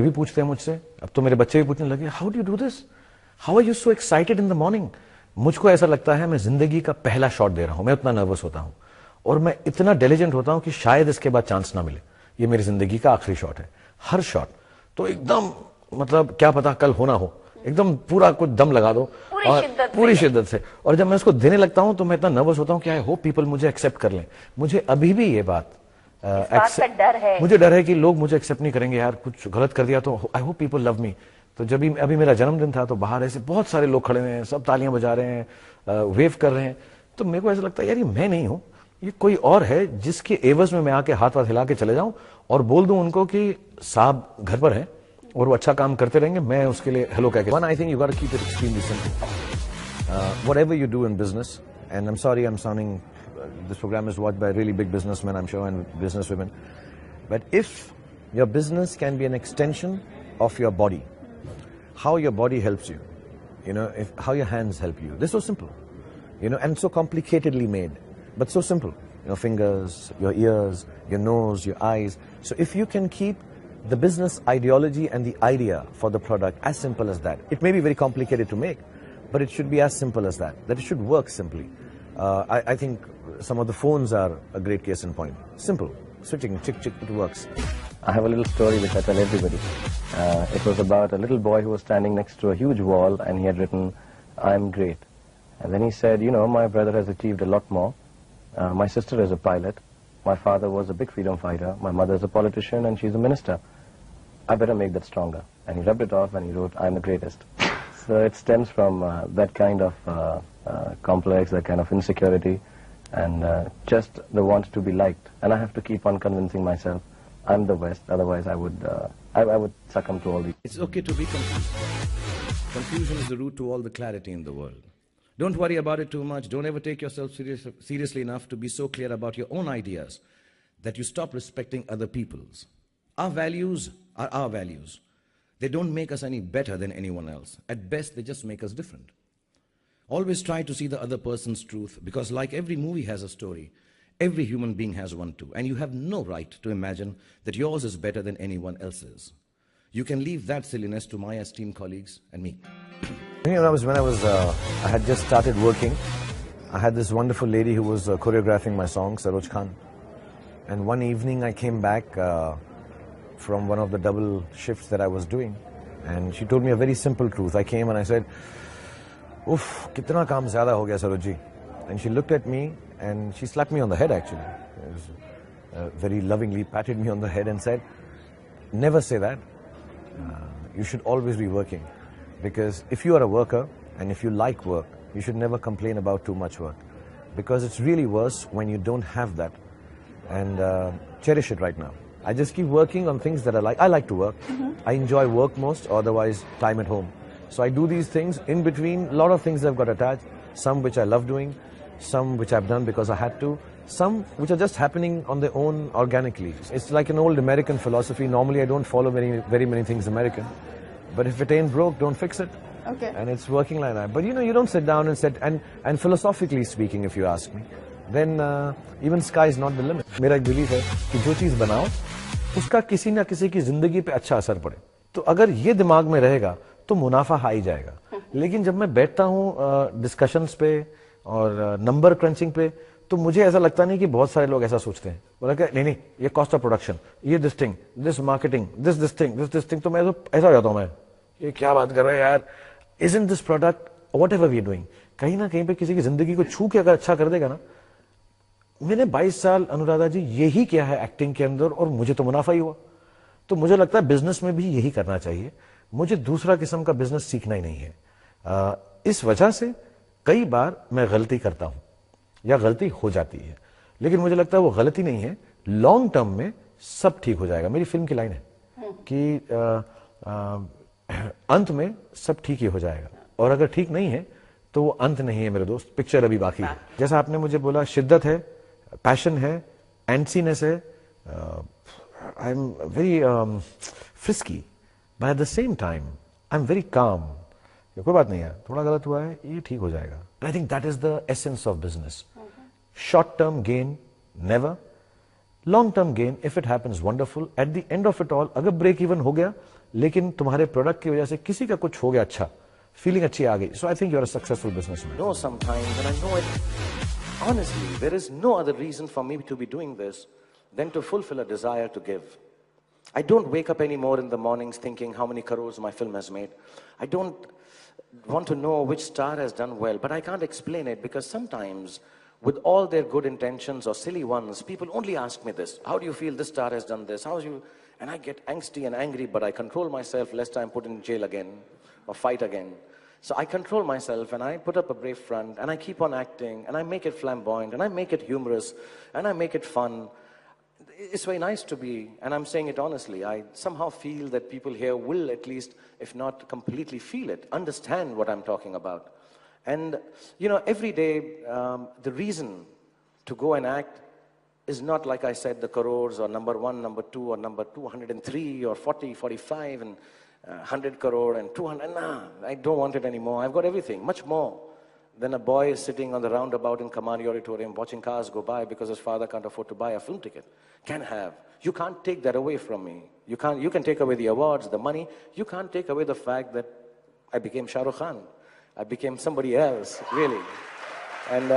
ये भी पूछते हैं मुझसे, अब तो मेरे बच्चे भी पूछने लगे, how do you do this, how are you so excited in the morning. मुझको ऐसा लगता है मैं जिंदगी का पहला शॉट दे रहा हूं, मैं उतना नर्वस होता हूं और मैं इतना डिलिजेंट होता हूं कि शायद इसके बाद चांस ना मिले, ये मेरी जिंदगी का आखिरी शॉट है। हर शॉट तो एकदम मतलब क्या पता कल होना हो, एकदम पूरा कुछ दम लगा दो और पूरी शिद्दत से। और जब मैं उसको देने लगता हूं तो मैं इतना नर्वस होता हूं कि आई होप पीपल मुझे एक्सेप्ट कर लें। मुझे अभी भी ये बात डर है, मुझे डर है कि लोग मुझे एक्सेप्ट नहीं करेंगे, यार कुछ गलत कर दिया तो I hope people love me. तो जब अभी मेरा जन्मदिन था तो बाहर ऐसे बहुत सारे लोग खड़े हुए हैं, सब तालियां बजा रहे हैं, वेव कर रहे हैं, तो मेरे को ऐसा लगता है यार ये मैं नहीं हूं, ये कोई और है जिसके एवज में मैं आके हाथ वाथ हिला के चले जाऊं और बोल दूं उनको कि साहब घर पर है और वो अच्छा काम करते रहेंगे, मैं उसके लिए हेलो कह के। One, I think you got to keep it extremely simple. Whatever you do in business, and I am sorry I am sounding, this program is watched by really big businessmen, I'm sure, and businesswomen. But if your business can be an extension of your body, how your body helps you, you know, how your hands help you. They're so simple, you know, and so complicatedly made, but so simple. Your fingers, your ears, your nose, your eyes. So if you can keep the business ideology and the idea for the product as simple as that, it may be very complicated to make, but it should be as simple as that it should work simply. I think some of the phones are a great case in point. Simple, switching, chick, it works. I have a little story which I tell everybody. It was about a little boy who was standing next to a huge wall and he had written, "I'm great." And then he said, you know, my brother has achieved a lot more. My sister is a pilot. My father was a big freedom fighter. My mother is a politician and she's a minister. I better make that stronger. And he rubbed it off and he wrote, "I'm the greatest." So it stems from that kind of complex, that kind of insecurity, and just the want to be liked. And I have to keep on convincing myself I'm the best, otherwise I would succumb to all these. It's okay to be confused. Confusion is the root to all the clarity in the world. Don't worry about it too much. Don't ever take yourself seriously enough to be so clear about your own ideas that you stop respecting other people's. Our values are our values. They don't make us any better than anyone else. At best, they just make us different. Always try to see the other person's truth, because like every movie has a story, every human being has one too, and you have no right to imagine that yours is better than anyone else's. You can leave that silliness to my esteemed colleagues and me. I had just started working, I had this wonderful lady who was choreographing my song, Saroj Khan. And one evening I came back from one of the double shifts that I was doing, and she told me a very simple truth. I came and I said, "Oof, kitna kaam zyada ho gaya Saroj ji." And she looked at me and she slapped me on the head actually. It was, very lovingly patted me on the head and said, "Never say that. You should always be working, because if you are a worker and if you like work, you should never complain about too much work, because it's really worse when you don't have that. And cherish it right now." I just keep working on things that I like. I like to work. I enjoy work most, otherwise time at home. So I do these things in between. A lot of things I've got attached. Some which I love doing, some which I've done because I had to, some which are just happening on their own organically. It's like an old American philosophy. Normally I don't follow very many things American. But if it ain't broke, don't fix it. Okay. And it's working like that. But you know, you don't sit down and sit, and philosophically speaking, if you ask me, then even sky is not the limit. मेरा एक belief है कि जो चीज बनाओ उसका किसी ना किसी की जिंदगी पे अच्छा असर पड़े। तो अगर ये दिमाग में रहेगा तो मुनाफा आ ही जाएगा। लेकिन जब मैं बैठता हूँ डिस्कशंस पे और नंबर क्रंचिंग पे, तो मुझे ऐसा लगता नहीं कि बहुत सारे लोग ऐसा सोचते हैं। बोला कि नहीं ये कॉस्ट ऑफ प्रोडक्शन, ये this thing, this marketing, this thing, तो मैं तो ऐसा हो जाता हूँ, मैं ये क्या बात कर रहा है यार, isn't this product whatever we are doing कहीं ना कहीं पे किसी की जिंदगी को छू के अगर अच्छा कर देगा ना। मैंने 22 साल अनुराधा जी यही किया है एक्टिंग के अंदर और मुझे तो मुनाफा ही हुआ। तो मुझे लगता है बिजनेस में भी यही करना चाहिए। मुझे दूसरा किस्म का बिजनेस सीखना ही नहीं है। इस वजह से कई बार मैं गलती करता हूं या गलती हो जाती है, लेकिन मुझे लगता है वो गलती नहीं है, लॉन्ग टर्म में सब ठीक हो जाएगा। मेरी फिल्म की लाइन है कि अंत में सब ठीक ही हो जाएगा, और अगर ठीक नहीं है तो वो अंत नहीं है मेरे दोस्त, पिक्चर अभी बाकी है। जैसा आपने मुझे बोला, शिद्दत है, पैशन है, एंडसीनेस है, I am very frisky, but at the same time I am very calm. कोई बात नहीं है, थोड़ा गलत हुआ है, ये ठीक हो जाएगा। I think that is the essence of business. Short term gain never, long term gain if it happens wonderful. At the end of it all अगर ब्रेक इवन हो गया, लेकिन तुम्हारे प्रोडक्ट की वजह से किसी का कुछ हो गया अच्छा, फीलिंग अच्छी आ गई, so I think you are a successful businessman. No, sometimes, and I know it, honestly, there is no other reason for me to be doing this than to fulfill a desire to give. I don't wake up anymore in the mornings thinking how many crores my film has made. I don't want to know which star has done well, but I can't explain it because sometimes, with all their good intentions or silly ones, people only ask me this: how do you feel this star has done this? How's you? And I get angsty and angry, but I control myself lest I'm put in jail again or fight again. So I control myself and I put up a brave front and I keep on acting and I make it flamboyant and I make it humorous and I make it fun. It's very nice to be, and I'm saying it honestly, I somehow feel that people here will at least, if not completely feel it, understand what I'm talking about. And, you know, every day, the reason to go and act is not, like I said, the crores or number 1, number 2, or number 203 or 40, 45 and 100 crore and 200. Nah, I don't want it anymore. I've got everything, much more than a boy sitting on the roundabout in Kamari Auditorium watching cars go by because his father can't afford to buy a film ticket. Can have. You can't take that away from me. You can take away the awards, the money. You can't take away the fact that I became Shah Rukh Khan. I became somebody else, really. And